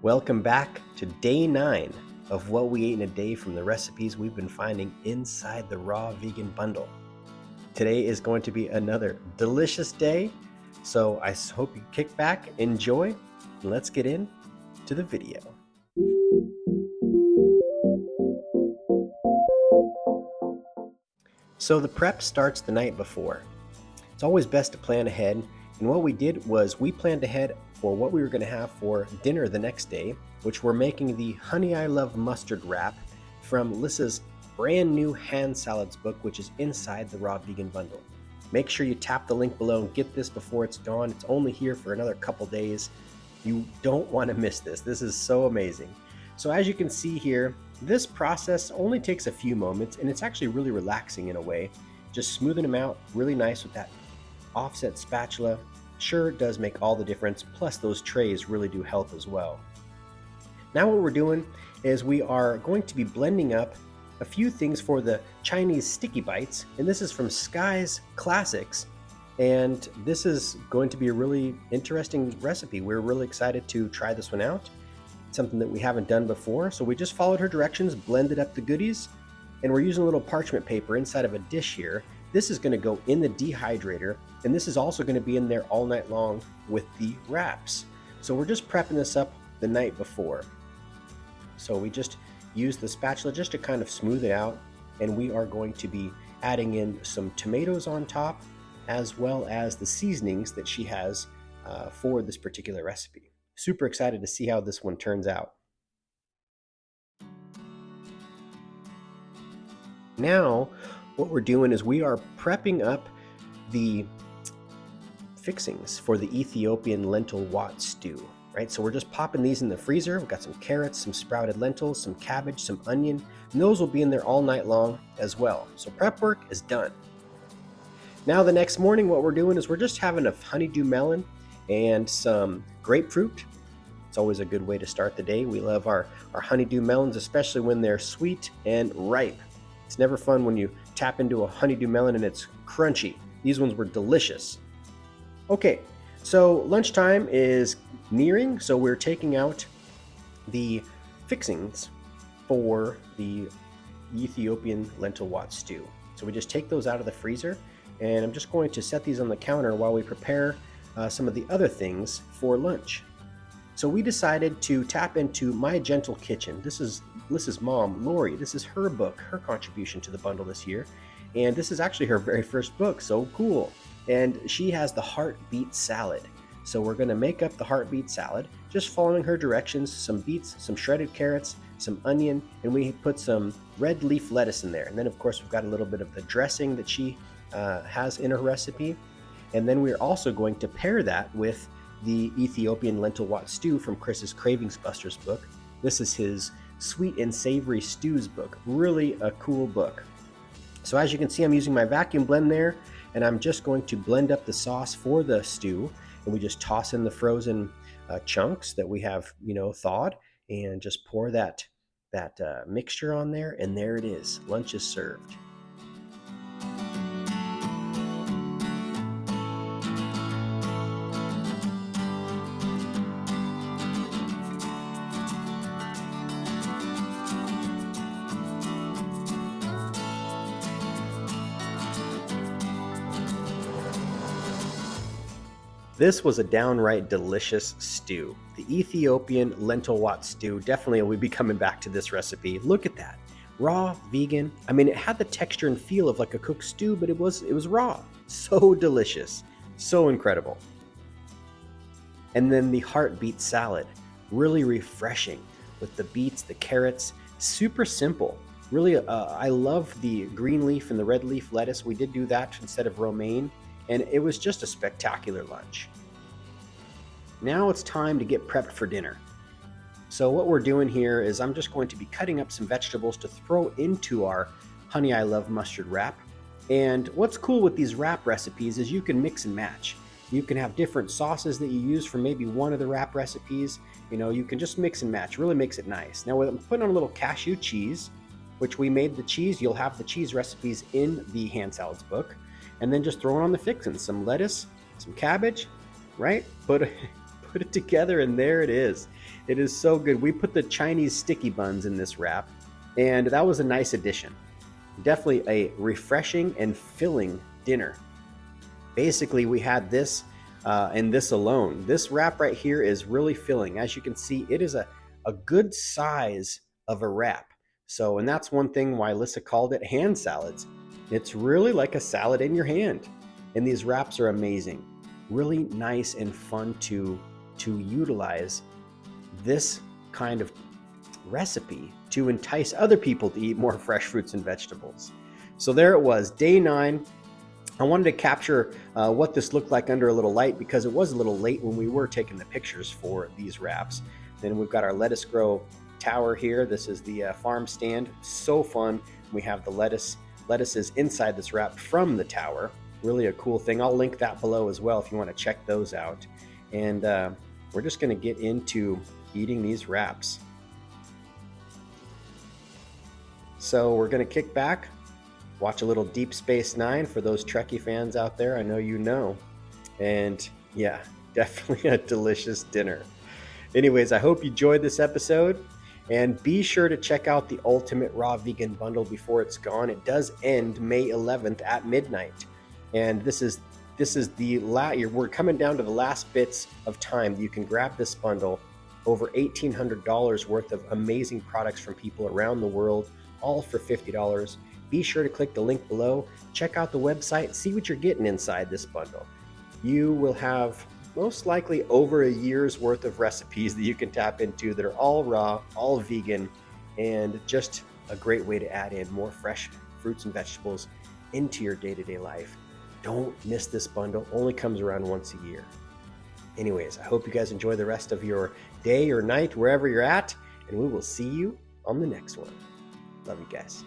Welcome back to day 9 of what we ate in a day from the recipes we've been finding inside the Raw Vegan Bundle. Today is going to be another delicious day, so I hope you kick back, enjoy, and let's get into the video. So the prep starts the night before. It's always best to plan ahead, and what we did was we planned ahead for what we were going to have for dinner the next day, which we're making the Honey I Love Mustard wrap from Lissa's brand new hand salads book, which is inside the Raw Vegan Bundle. Make sure you tap the link below and get this before it's gone. It's only here for another couple days. You don't want to miss this. This is so amazing. So as you can see here, this process only takes a few moments, and it's actually really relaxing in a way. Just smoothing them out really nice with that offset spatula. Sure, it does make all the difference, plus those trays really do help as well. Now what we're doing is we are going to be blending up a few things for the Chinese sticky bites, and this is from Sky's Classics, and this is going to be a really interesting recipe. We're really excited to try this one out. It's something that we haven't done before, so we just followed her directions, blended up the goodies, and we're using a little parchment paper inside of a dish here. This is going to go in the dehydrator, and this is also going to be in there all night long with the wraps. So we're just prepping this up the night before. So we just use the spatula just to kind of smooth it out, and we are going to be adding in some tomatoes on top, as well as the seasonings that she has for this particular recipe. Super excited to see how this one turns out. Now, what we're doing is we are prepping up the fixings for the Ethiopian lentil wat stew, right? So we're just popping these in the freezer. We've got some carrots, some sprouted lentils, some cabbage, some onion, and those will be in there all night long as well. So prep work is done. Now the next morning, what we're doing is we're just having a honeydew melon and some grapefruit. It's always a good way to start the day. We love our honeydew melons, especially when they're sweet and ripe. It's never fun when you tap into a honeydew melon and it's crunchy. These ones were delicious. Okay, so lunchtime is nearing, so we're taking out the fixings for the Ethiopian lentil wat stew. So we just take those out of the freezer, and I'm just going to set these on the counter while we prepare some of the other things for lunch. So we decided to tap into My Gentle Kitchen. This is Lissa's mom, Lori. This is her book, her contribution to the bundle this year. And this is actually her very first book, so cool. And she has the heartbeat salad. So we're gonna make up the heartbeat salad, just following her directions, some beets, some shredded carrots, some onion, and we put some red leaf lettuce in there. And then of course we've got a little bit of the dressing that she has in her recipe. And then we're also going to pair that with the Ethiopian lentil wat stew from Chris's Cravings Busters book. This is his sweet and savory stews book. Really a cool book. So as you can see, I'm using my vacuum blend there, and I'm just going to blend up the sauce for the stew, and we just toss in the frozen chunks that we have, thawed, and just pour that mixture on there, and there it is. Lunch is served. This was a downright delicious stew. The Ethiopian lentil wat stew. Definitely we'll be coming back to this recipe. Look at that. Raw, vegan. I mean, it had the texture and feel of like a cooked stew, but it was raw. So delicious. So incredible. And then the heartbeat salad. Really refreshing with the beets, the carrots. Super simple. Really, I love the green leaf and the red leaf lettuce. We did do that instead of romaine. And it was just a spectacular lunch. Now it's time to get prepped for dinner. So what we're doing here is I'm just going to be cutting up some vegetables to throw into our Honey I Love Mustard wrap. And what's cool with these wrap recipes is you can mix and match. You can have different sauces that you use for maybe one of the wrap recipes. You can just mix and match. Really makes it nice. Now I'm putting on a little cashew cheese, which we made the cheese. You'll have the cheese recipes in the hand salads book. And then just throw it on the fixins, some lettuce, some cabbage, right? Put put it together, and there it is. It is so good. We put the Chinese sticky buns in this wrap, and that was a nice addition. Definitely a refreshing and filling dinner. Basically, we had this and this alone. This wrap right here is really filling. As you can see, it is a good size of a wrap. So, and that's one thing why Alyssa called it hand salads. It's really like a salad in your hand. And these wraps are amazing. Really nice and fun to utilize this kind of recipe to entice other people to eat more fresh fruits and vegetables. So there it was, day 9. I wanted to capture what this looked like under a little light because it was a little late when we were taking the pictures for these wraps. Then we've got our lettuce grow tower here. This is the farm stand. So fun. We have the lettuces inside this wrap from the tower. Really a cool thing. I'll link that below as well if you want to check those out. And we're just going to get into eating these wraps. So we're going to kick back, watch a little Deep Space Nine for those Trekkie fans out there. I know you know. And yeah, definitely a delicious dinner. Anyways, I hope you enjoyed this episode. And be sure to check out the Ultimate Raw Vegan Bundle before it's gone. It does end May 11th at midnight. And this is we're coming down to the last bits of time. You can grab this bundle. Over $1,800 worth of amazing products from people around the world, all for $50. Be sure to click the link below. Check out the website. See what you're getting inside this bundle. You will have most likely over a year's worth of recipes that you can tap into that are all raw, all vegan, and just a great way to add in more fresh fruits and vegetables into your day-to-day life. Don't miss this bundle. Only comes around once a year. Anyways, I hope you guys enjoy the rest of your day or night, wherever you're at, and we will see you on the next one. Love you guys.